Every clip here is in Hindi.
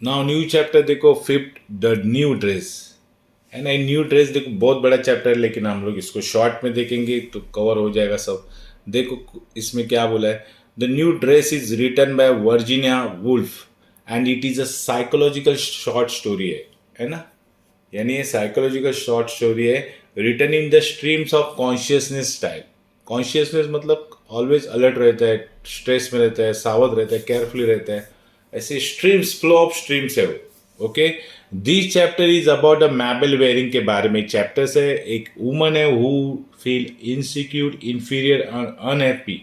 नाउ न्यू चैप्टर देखो फिफ्थ, द न्यू ड्रेस है ना। न्यू ड्रेस देखो बहुत बड़ा चैप्टर है, लेकिन हम लोग इसको शॉर्ट में देखेंगे तो कवर हो जाएगा सब। देखो इसमें क्या बोला है, the new dress is written by Virginia Woolf and it is a psychological short story है ना। यानी ये साइकोलॉजिकल शॉर्ट स्टोरी है, written in the streams of consciousness style. Consciousness मतलब ऑलवेज अलर्ट रहता है, स्ट्रेस में रहता है, सावध रहता है, केयरफुली रहता है, ऐसे स्ट्रीम्स, फ्लो ऑफ स्ट्रीम्स है वो। Okay, this chapter is about a Mabel Waring के बारे में चैप्टर है। एक वुमन है who feel insecure, inferior, unhappy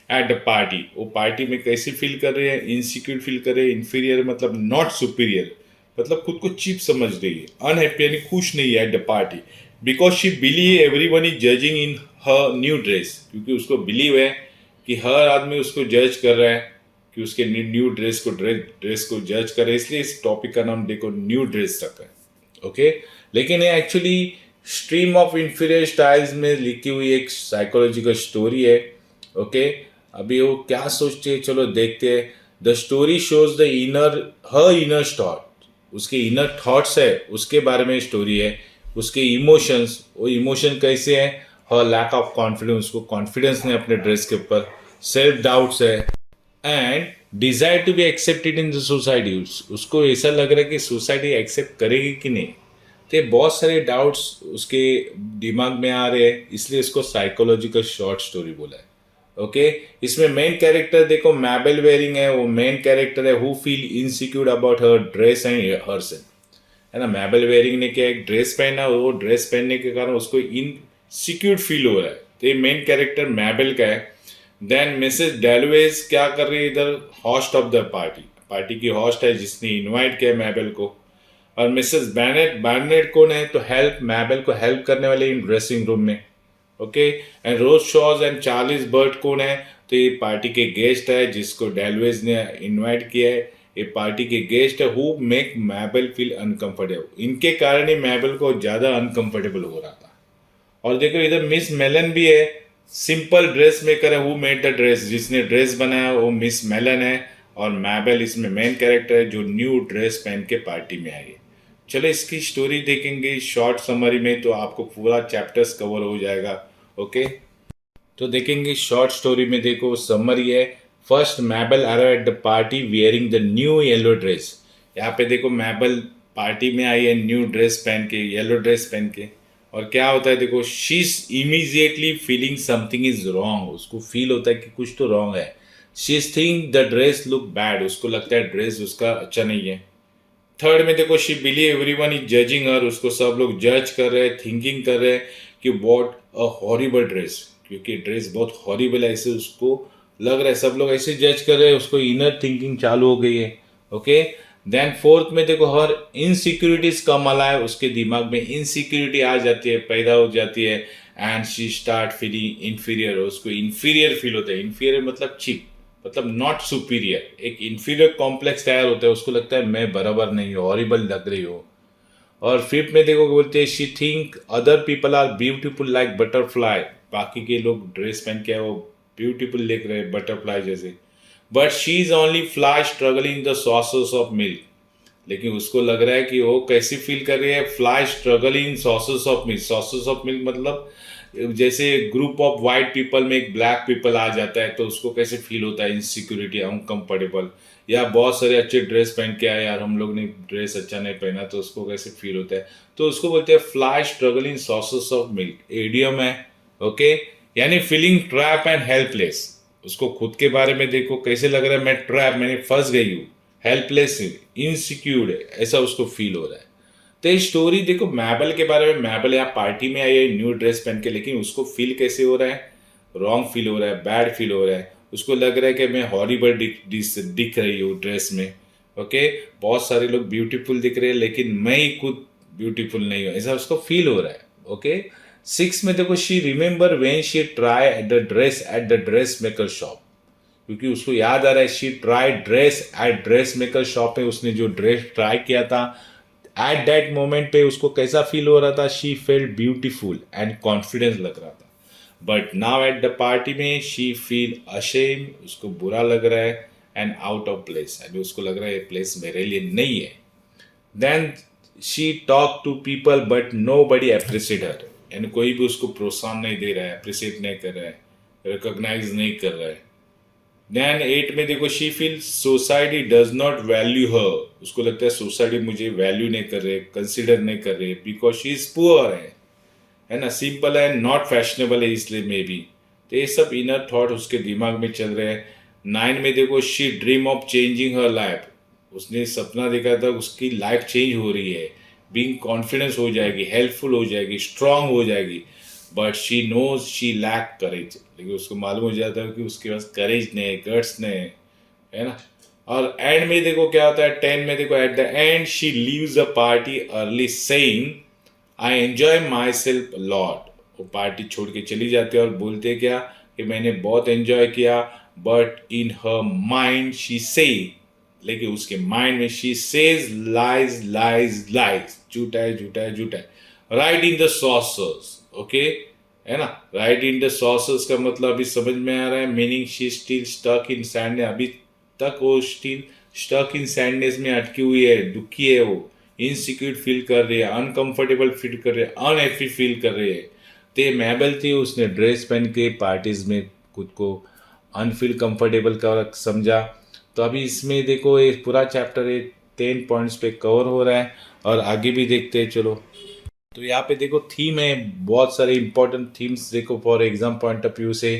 at the party. वो पार्टी में कैसे फील कर रहे हैं, इनसिक्योर फील कर रहे हैं, इन्फीरियर मतलब नॉट सुपीरियर, मतलब खुद को चीप समझ रही है, अनहैप्पी यानी खुश नहीं है eight the party, because she believe every one is judging in her new dress. क्योंकि उसको बिलीव है कि हर आदमी उसको जज कर रहा है, कि उसके न्यू ड्रेस को जज करे, इसलिए इस टॉपिक का नाम देखो न्यू ड्रेस रखा है। ओके, लेकिन ये actually stream of inferior styles में लिखी हुई एक साइकोलॉजिकल स्टोरी है। ओके, अभी वो क्या सोचते हैं चलो देखते हैं। The story shows the inner, her inner thought, उसके इनर थॉट्स है उसके बारे में स्टोरी है। उसके इमोशंस, वो इमोशन कैसे हैं, हर लैक ऑफ कॉन्फिडेंस, उसको कॉन्फिडेंस नहीं अपने ड्रेस के ऊपर, सेल्फ डाउट्स है, and desire to be accepted in the society. उसको ऐसा लग रहा है कि सोसाइटी एक्सेप्ट करेगी कि नहीं। तो ये बहुत सारे डाउट्स उसके दिमाग में आ रहे हैं, इसलिए इसको साइकोलॉजिकल शॉर्ट स्टोरी बोला है। ओके, इसमें मेन कैरेक्टर देखो मैबल वेयरिंग है, वो मेन कैरेक्टर है who feel insecure about her dress and herself, है ना। मैबल वेयरिंग ने क्या एक ड्रेस पहना, वो ड्रेस पहनने के कारण उसको इनसिक्योर फील हो रहा है, तो ये मेन कैरेक्टर मैबल का है। देन मिसेस डेलवेज क्या कर रही है इधर, host of the party, party की हॉस्ट है जिसने इनवाइट किया मैबल को। और मिसेस बैनेट, बैनेट कौन है, तो हेल्प, मैबल को हेल्प करने वाले इन ड्रेसिंग रूम में। Okay, and Rose Shaw and Charles Burt कौन है, तो ये पार्टी के गेस्ट है जिसको डेलवेज ने इनवाइट किया है। ये पार्टी के गेस्ट है हु मेक मैबल फील अनकंफर्टेबल, इनके कारण ही मैबल को ज़्यादा अनकंफर्टेबल हो रहा था। और देखो इधर मिस मेलन भी है, सिंपल ड्रेस मेकर है, हु मेड द ड्रेस, जिसने ड्रेस बनाया वो मिस मेलन है। और मैबल इसमें मेन कैरेक्टर है जो न्यू ड्रेस पहन के पार्टी में आई है। चलो इसकी स्टोरी देखेंगे शॉर्ट समरी में तो आपको पूरा चैप्टर्स कवर हो जाएगा। ओके, तो देखेंगे शॉर्ट स्टोरी में, देखो समरी है। First Mabel arrive at the party wearing the new yellow dress. यहाँ पे देखो मैबल पार्टी में आई है न्यू ड्रेस पहन के, येलो ड्रेस पहन के। और क्या होता है देखो, she is immediately feeling something is wrong, उसको फील होता है कि कुछ तो रॉन्ग है। She is think the dress look bad, उसको लगता है ड्रेस उसका अच्छा नहीं है। थर्ड में देखो, she believe everyone is judging her, उसको सब लोग जज कर रहे हैं, थिंकिंग कर रहे हैं कि व्हाट अ हॉरिबल ड्रेस, क्योंकि ड्रेस बहुत हॉरिबल है, ऐसे उसको लग रहा है, सब लोग ऐसे जज कर रहे हैं, उसको इनर थिंकिंग चालू हो गई है। ओके, देन फोर्थ में देखो, हर इनसिक्योरिटीज कम अला है, उसके दिमाग में इनसिक्योरिटी आ जाती है, पैदा हो जाती है। And she start feeling inferior, उसको इंफीरियर फील होता है। इंफीरियर मतलब चीप, मतलब नॉट सुपीरियर, एक इंफीरियर कॉम्प्लेक्स तैयार होता है, उसको लगता है मैं बराबर नहीं हूँ, हॉरिबल लग रही हो। और फिफ्थ में देखो बोलते हैं, she think other people are beautiful like butterfly, बाकी के लोग ड्रेस पहन के वो ब्यूटीफुल दिख रहे हैं बटरफ्लाई जैसे, but she is only fly struggling the sauces of milk. लेकिन उसको लग रहा है कि वो कैसी फील कर रही है, fly struggling sauces of milk. Sauces of milk मतलब जैसे ग्रुप ऑफ वाइट पीपल में एक ब्लैक पीपल आ जाता है तो उसको कैसे फील होता है, इनसिक्योरिटी, अनकंफर्टेबल। या बहुत सारे अच्छे ड्रेस पहन के आए यार, हम लोग ने ड्रेस अच्छा नहीं पहना, तो उसको कैसे फील होता है, तो उसको बोलते हैं fly struggling sauces of milk, idiom है। ओके, यानी फीलिंग ट्रैप एंड हेल्पलेस, उसको खुद के बारे में देखो कैसे लग रहा है, मैं ट्रैप, मैंने फंस गई हूँ, हेल्पलेस, इनसिक्योर है, ऐसा उसको फील हो रहा है। तो ये स्टोरी देखो मैबल के बारे में, मैबल यहाँ पार्टी में आई है न्यू ड्रेस पहन के, लेकिन उसको फील कैसे हो रहा है, रॉन्ग फील हो रहा है, बैड फील हो रहा है, उसको लग रहा है कि मैं हॉरिबल दिख रही हूँ ड्रेस में। ओके, बहुत सारे लोग ब्यूटीफुल दिख रहे हैं लेकिन मैं ही खुद ब्यूटीफुल नहीं हूँ, ऐसा उसको फील हो रहा है। ओके, सिक्स में देखो, she remember when she try at the dress at the dress maker shop, क्योंकि उसको याद आ रहा है she try dress at dress maker shop में, उसने जो ड्रेस ट्राई किया था एट दैट मोमेंट पे उसको कैसा फील हो रहा था, she felt beautiful and confidence लग रहा था। But now at the party में शी फील अशेम, उसको बुरा लग रहा है, एंड आउट ऑफ प्लेस, अभी उसको लग रहा है ये प्लेस मेरे लिए नहीं है. Then she talk to people but nobody appreciate her, यानी कोई भी उसको प्रोत्साहन नहीं दे रहा है, अप्रिशिएट नहीं कर रहा है, रिकॉग्नाइज नहीं कर रहा है. देन 8 में देखो she feel society does not value her, उसको लगता है सोसाइटी मुझे वैल्यू नहीं कर रहे, कंसिडर नहीं कर रहे, बिकॉज शी इज पुअर है ना, सिंपल है, नॉट फैशनेबल है, इसलिए मे बी. तो ये सब इनर थॉट उसके दिमाग में चल रहे हैं. 9 में देखो she dream of changing her life, उसने सपना देखा था उसकी लाइफ चेंज हो रही है, बीइंग कॉन्फिडेंस हो जाएगी, हेल्पफुल हो जाएगी, स्ट्रांग हो जाएगी. But she knows she lack courage, लेकिन उसको मालूम हो जाता है कि उसके पास करेज नहीं है, गट्स नहीं है ना. और एंड में देखो क्या होता है, 10 में देखो at the end she leaves the party early saying I enjoy my self lot. वो पार्टी छोड़ के चली जाती है और बोलते क्या कि मैंने बहुत एंजॉय किया. But in her mind she से, लेकिन उसके माइंड में she says lies lies lies, झूठा है झूठा है झूठा है. Right in the saucers, okay है ना, राइट इन द सॉसर्स का मतलब अभी समझ में आ रहा है, meaning she still stuck in sadness, अभी तक वो स्टिल स्टक इन सैंडनेस में अटकी हुई है, दुखी है वो, इनसिक्योर फील कर रही है, अनकंफर्टेबल फील कर रही है, अनहैप्पी फील कर रही है. तो ये मैबल थी, उसने ड्रेस पहन के पार्टीज में खुद को अनफील कंफर्टेबल का समझा. तो अभी इसमें देखो ये पूरा चैप्टर 10 पॉइंट्स पे कवर हो रहा है और आगे भी देखते हैं चलो. तो यहाँ पे देखो थीम है, बहुत सारे इंपॉर्टेंट थीम्स देखो for exam point of view से.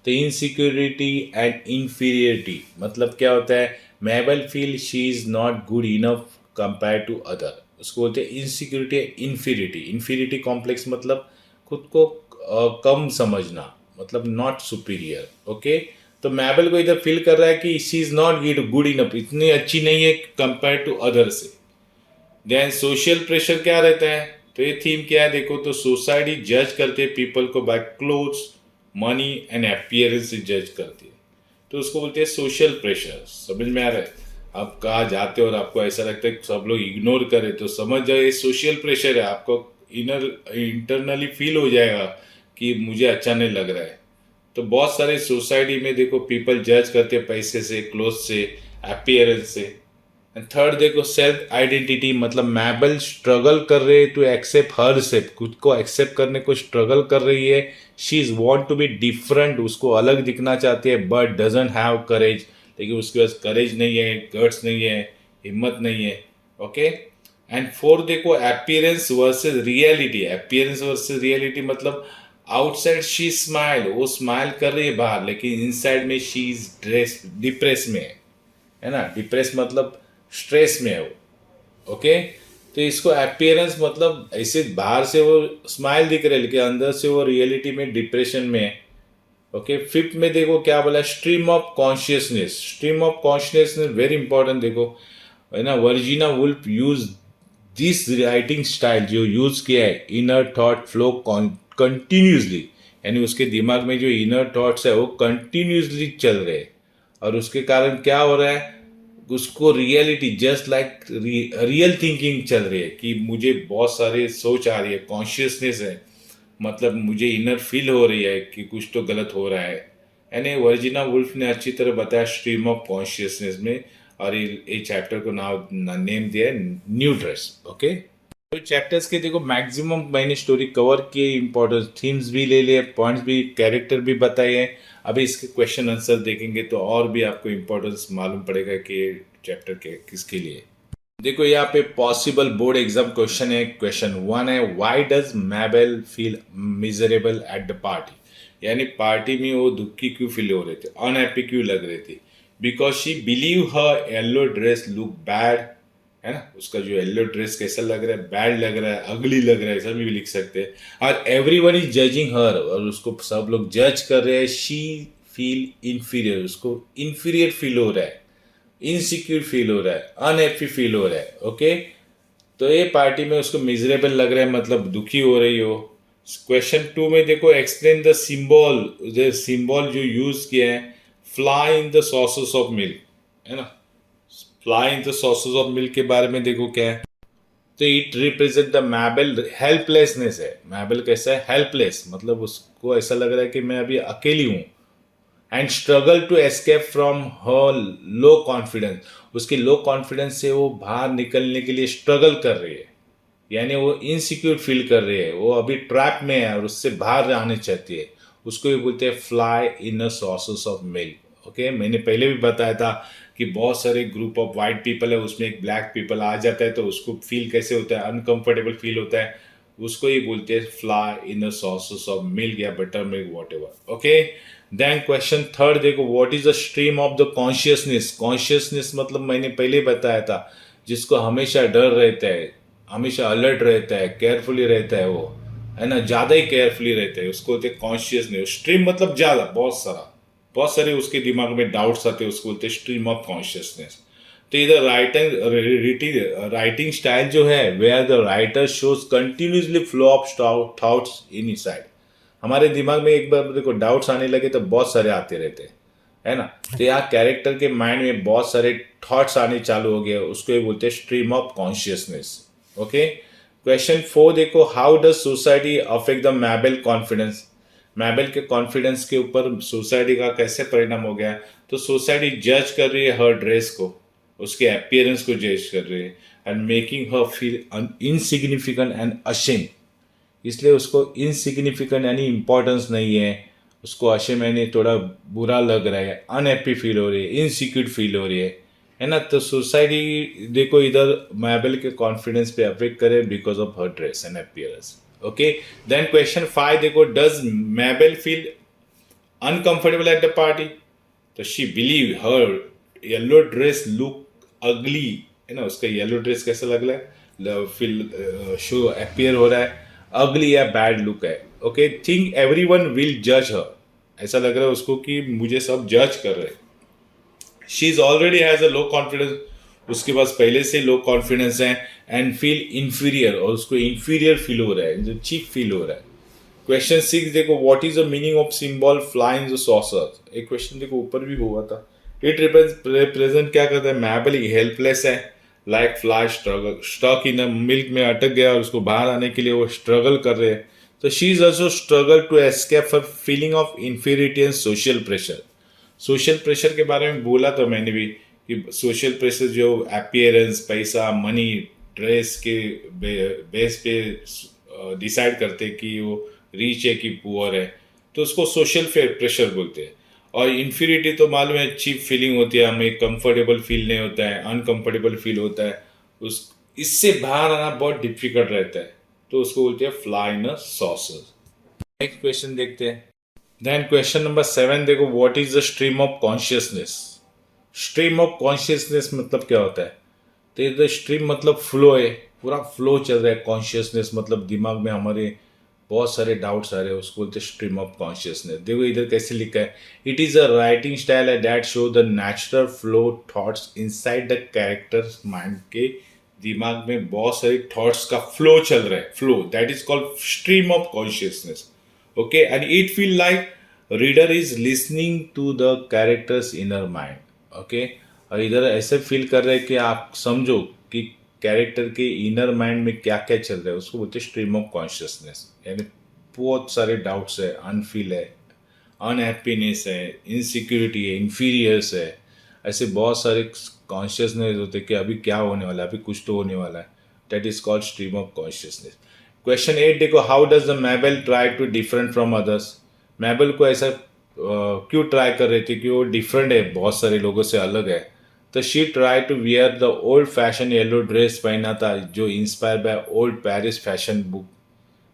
तो इनसिक्योरिटी एंड इन्फीरियरिटी मतलब क्या होता है, Mabel feel she is not good enough compare to other, उसको बोलते हैं इनसिक्योरिटी इन्फीरियरिटी. इन्फीरियरिटी कॉम्प्लेक्स मतलब खुद को कम समझना, मतलब नॉट सुपीरियर. ओके, तो मैबल को इधर फील कर रहा है कि she is not good enough, इतनी अच्छी नहीं है कंपेयर टू अदर से. देन सोशल प्रेशर क्या रहता है, तो ये थीम क्या है देखो, तो सोसाइटी जज करते हैं पीपल को bye clothes, money and appearance से जज करती है, तो उसको बोलते हैं सोशल प्रेशर. समझ में आ रहा है, आप कहाँ जाते हो और आपको ऐसा लगता है कि सब लोग इग्नोर करें, तो समझ जाओ ये सोशल प्रेशर है, आपको इंटरनली फील हो जाएगा कि मुझे अच्छा नहीं लग रहा है. तो बहुत सारे सोसाइटी में देखो पीपल जज करते हैं पैसे से, क्लोथ से, अपीयरेंस से. एंड थर्ड देखो सेल्फ आइडेंटिटी, मतलब मैबल स्ट्रगल कर रही है टू एक्सेप्ट हर सेल्फ, खुद को एक्सेप्ट करने को स्ट्रगल कर रही है. She is want to be different, उसको अलग दिखना चाहती है, बट डजंट हैव करेज, लेकिन उसके पास करेज नहीं है, गट्स नहीं है, हिम्मत नहीं है. ओके. एंड फोर्थ देखो appearance versus reality. Appearance versus reality मतलब आउटसाइड शी स्माइल, वो स्माइल कर रही है बाहर, लेकिन इनसाइड में शी इज डिप्रेस में है ना. डिप्रेस मतलब स्ट्रेस में है वो. ओके, तो इसको अपीयरेंस मतलब ऐसे बाहर से वो स्माइल दिख रहा है लेकिन अंदर से वो रियलिटी में डिप्रेशन में है. ओके. फिफ्थ में देखो क्या बोला, stream of consciousness. Stream of consciousness very important देखो है ना. Virginia Woolf use this writing style, जो यूज किया है, इनर थॉट फ्लो कंटिन्यूसली, यानी उसके दिमाग में जो इनर थॉट्स है वो कंटिन्यूसली चल रहे हैं, और उसके कारण क्या हो रहा है, उसको reality just like real thinking चल रही है कि मुझे बहुत सारे सोच आ रही है, कॉन्शियसनेस है, मतलब मुझे इनर फील हो रही है कि कुछ तो गलत हो रहा है. यानी वर्जिना वुल्फ ने अच्छी तरह बताया स्ट्रीम ऑफ कॉन्शियसनेस में, और ये चैप्टर को नेम दिया है न्यू ड्रेस. ओके, तो चैप्टर्स के देखो मैक्सिमम मैंने स्टोरी कवर किए, इंपॉर्टेंट थीम्स भी ले लिए, पॉइंट्स भी, कैरेक्टर भी बताए हैं. अभी इसके क्वेश्चन आंसर देखेंगे तो और भी आपको इंपॉर्टेंस मालूम पड़ेगा कि चैप्टर के किसके लिए. देखो यहाँ पे पॉसिबल बोर्ड एग्जाम क्वेश्चन है. क्वेश्चन 1 है, why does Mabel feel miserable at the party, यानी पार्टी में वो दुखी क्यों फील हो रहे थे, अनहैप्पी क्यों लग रहे थे. Because she believe her yellow dress look bad, है ना, उसका जो येलो ड्रेस कैसा लग रहा है, बैड लग रहा है, अगली लग रहा है, ऐसा भी लिख सकते हैं. और एवरीवन इज जजिंग हर, और उसको सब लोग जज कर रहे हैं. शी फील इन्फीरियर, उसको इन्फीरियर फील हो रहा है, इनसिक्योर फील हो रहा है, अनहैप्पी फील हो रहा है. ओके, तो ये पार्टी में उसको मिजरेबल लग रहा है, मतलब दुखी हो रही हो. क्वेश्चन 2 में देखो एक्सप्लेन द सिंबल जो यूज किया है, fly in the sauces of milk, है ना, fly in the sauces of milk के बारे में देखो क्या है. तो इट रिप्रेजेंट द मैबल हेल्पलेसनेस है. मैबल कैसा है, हेल्पलेस, मतलब उसको ऐसा लग रहा है कि मैं अभी अकेली हूँ, and struggle to escape from her low confidence, उसके लो कॉन्फिडेंस से वो बाहर निकलने के लिए स्ट्रगल कर रही है, यानी वो इनसिक्योर फील कर रही है, वो अभी ट्रैप में है और उससे बाहर आने चाहती है, उसको भी बोलते हैं fly in a saucer of milk. Okay, मैंने पहले भी बताया था कि बहुत सारे ग्रुप ऑफ वाइट पीपल है, उसमें एक ब्लैक पीपल आ जाता है तो उसको फील कैसे होता है, अनकंफर्टेबल फील होता है, उसको ही बोलते हैं fly in a saucer of milk या butter milk whatever. Okay, then question third देखो, what is the stream of the consciousness. Consciousness मतलब मैंने पहले बताया था, जिसको हमेशा डर रहता है, हमेशा अलर्ट रहता है, केयरफुली रहता है, वो है ना, ज़्यादा ही केयरफुली रहता है, उसको बोलते हैं कॉन्शियसनेस। स्ट्रीम मतलब ज़्यादा, बहुत सारे उसके दिमाग में डाउट्स आते हैं, उसको बोलते हैं स्ट्रीम ऑफ कॉन्शियसनेस। तो इधर राइटिंग स्टाइल जो है, where the writer shows continuously flow of thoughts inside, हमारे दिमाग में एक बार देखो डाउट्स आने लगे तो बहुत सारे आते रहते हैं, है ना। तो यहाँ कैरेक्टर के माइंड में बहुत सारे थॉट्स आने चालू हो गए, उसको ये बोलते हैं stream of consciousness. Okay, question 4 देखो, how does society affect the Mabel confidence. Mabel के कॉन्फिडेंस के ऊपर सोसाइटी का कैसे परिणाम हो गया। तो सोसाइटी जज कर रही है हर ड्रेस को, उसके अपीयरेंस को जज कर रही है, and making her feel insignificant and ashamed, इसलिए उसको इनसिग्निफिकेंट यानी इम्पोर्टेंस नहीं है, उसको अशेम यानी थोड़ा बुरा लग रहा है, अनहैप्पी फील हो रही है, इनसिक्योर फील हो रही है ना। तो सोसाइटी देखो इधर मैबल के कॉन्फिडेंस पे अफेक्ट करे because of her dress and appearance. Okay, then question 5 देखो, does Mabel feel uncomfortable at the party. तो she believe her yellow dress look ugly, है ना, उसका येलो ड्रेस कैसा लग रहा है, फील शो अपीयर हो रहा है, अगली या बैड लुक है। ओके, थिंक एवरीवन विल जज हर, ऐसा लग रहा है उसको कि मुझे सब जज कर रहे हैं। She is already has a low confidence, उसके पास पहले से लो कॉन्फिडेंस है, एंड फील इंफीरियर, और उसको इंफीरियर फील हो रहा है, जो चीप फील हो रहा है। क्वेश्चन 6 देखो, what is the meaning of symbol flying the saucer. एक क्वेश्चन देखो ऊपर भी हुआ था, इट रिप्रेजेंट क्या करता है, मैबल हेल्पलेस है, like fly struggle, stuck in milk में अटक गया और उसको बाहर आने के लिए वो स्ट्रगल कर रहे हैं। तो she is also struggle to escape for feeling of inferiority and social pressure. Social pressure के बारे में बोला तो मैंने भी कि सोशल प्रेशर जो अपीयरेंस, पैसा, मनी, ड्रेस के बेस पे डिसाइड करते हैं कि वो रिच है कि पुअर है, तो उसको सोशल प्रेशर बोलते हैं। और इन्फीरिटी तो मालूम है, चीप फीलिंग होती है, हमें कंफर्टेबल फील नहीं होता है, अनकंफर्टेबल फील होता है, उस इससे बाहर आना बहुत डिफिकल्ट रहता है, तो उसको बोलते हैं fly in a saucer. Next question देखते हैं। देन क्वेश्चन नंबर 7 देखो, what is the stream of consciousness. Stream of consciousness मतलब क्या होता है। तो ये स्ट्रीम मतलब फ्लो है, पूरा फ्लो चल रहा है। कॉन्शियसनेस मतलब दिमाग में हमारे बहुत सारे डाउट्स आ रहे हैं, उसको बोलते हैं स्ट्रीम ऑफ कॉन्शियसनेस। देखो इधर कैसे लिखा है, it is a writing style है that show the natural flow thoughts inside the character's mind, के दिमाग में बहुत सारे थॉट्स का फ्लो चल रहा है, flow that is called stream of consciousness. Okay, and it feel like reader is listening to the character's inner mind. Okay, और इधर ऐसे फील कर रहे हैं कि आप समझो कि कैरेक्टर के इनर माइंड में क्या क्या चल रहा है, उसको बोलते हैं स्ट्रीम ऑफ कॉन्शियसनेस। यानी बहुत सारे डाउट्स है, अनफील है, अनहैप्पीनेस है, इनसिक्योरिटी है, इन्फीरियर्स है, ऐसे बहुत सारे कॉन्शियसनेस होते हैं कि अभी क्या होने वाला है, अभी कुछ तो होने वाला है, that is called stream of consciousness. Question 8 देखो, how does the Mabel try to different from others. Mabel को ऐसा क्यों ट्राई कर रही थी कि वो डिफरेंट है, बहुत सारे लोगों से अलग है। तो she try to wear the old fashion yellow dress पहना था, जो inspire by old Paris fashion book,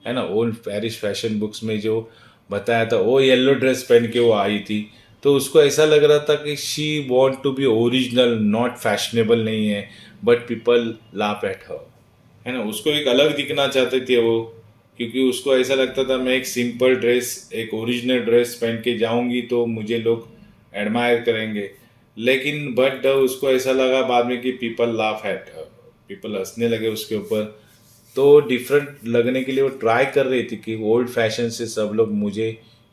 है ना। ओल्ड पेरिस फैशन बुक्स में जो बताया था, वो येलो ड्रेस पहन के वो आई थी, तो उसको ऐसा लग रहा था कि she want to be original, not fashionable नहीं है, but people laugh at her, है ना। उसको एक अलग दिखना चाहते थे वो, क्योंकि उसको ऐसा लगता था मैं एक सिंपल ड्रेस, एक ओरिजिनल ड्रेस पहन के जाऊंगी तो मुझे लोग एडमायर करेंगे। लेकिन बट उसको ऐसा लगा बाद में कि पीपल लाफ एट, पीपल हंसने लगे उसके ऊपर। तो डिफरेंट लगने के लिए वो ट्राई कर रही थी कि ओल्ड फैशन से सब लोग मुझे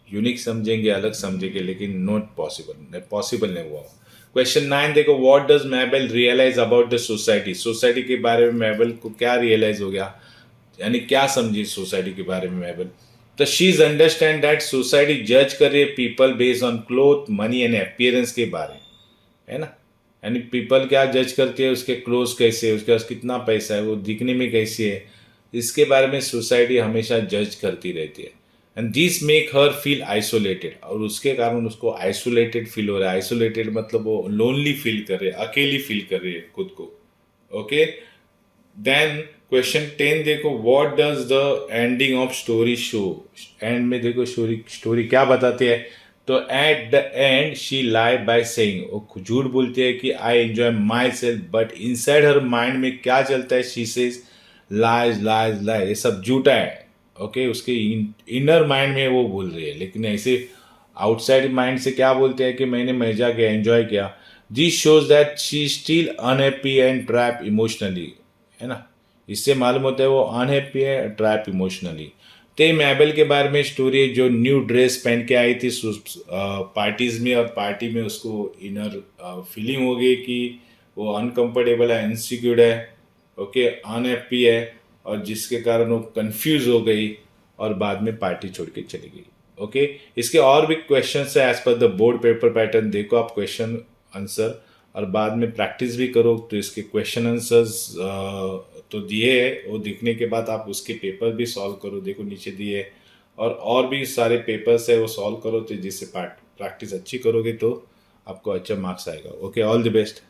यूनिक समझेंगे, अलग समझेंगे, लेकिन नॉट पॉसिबल, पॉसिबल नहीं हुआ। क्वेश्चन 9 देखो, what does Mabel realise about the society. Society के बारे में मैबल को क्या रियलाइज हो गया, यानी क्या समझी सोसाइटी के बारे में मैबल। तो she is understand that society जज कर रही है people based on cloth money and appearance के बारे में, है ना। यानी पीपल क्या जज करती है, उसके क्लोथ कैसे है, उसके पास कितना पैसा है, वो दिखने में कैसी है, इसके बारे में सोसाइटी हमेशा जज करती रहती है। And this make her feel isolated, और उसके कारण उसको आइसोलेटेड फील हो रहा है। आइसोलेटेड मतलब वो लोनली फील कर रहे हैं, अकेली फील कर रही है खुद को। ओके, देन क्वेश्चन 10 देखो, what does the ending of story show. And में देखो स्टोरी स्टोरी क्या बताती है। तो at the end she lie by saying, वो झूठ बोलती है कि I enjoy my self, but inside her mind में क्या चलता है, she says lies lies lies, ये सब झूठा है। ओके, उसके इनर माइंड में वो बोल रही है, लेकिन ऐसे आउटसाइड माइंड से क्या बोलते हैं कि मैंने मजा किया, एंजॉय किया। This shows that she still unhappy and trap emotionally, है ना। इससे मालूम होता है वो अनहैप्पी है, ट्रैप इमोशनली। ते मैबल के बारे में स्टोरी है, जो न्यू ड्रेस पहन के आई थी पार्टीज में, और पार्टी में उसको इनर फीलिंग हो गई कि वो अनकंफर्टेबल है, इनसिक्योर है, ओके, अनहैप्पी है, और जिसके कारण वो कंफ्यूज हो गई और बाद में पार्टी छोड़ के चली गई। ओके, इसके और भी क्वेश्चन है as per the board paper pattern, देखो आप क्वेश्चन आंसर, और बाद में प्रैक्टिस भी करो। तो इसके क्वेश्चन आंसर्स तो दिए है, वो दिखने के बाद आप उसके पेपर भी सॉल्व करो, देखो नीचे दिए है। और भी सारे पेपर्स है वो सॉल्व करो, तो जिससे प्रैक्टिस अच्छी करोगे तो आपको अच्छा मार्क्स आएगा। Okay, all the best.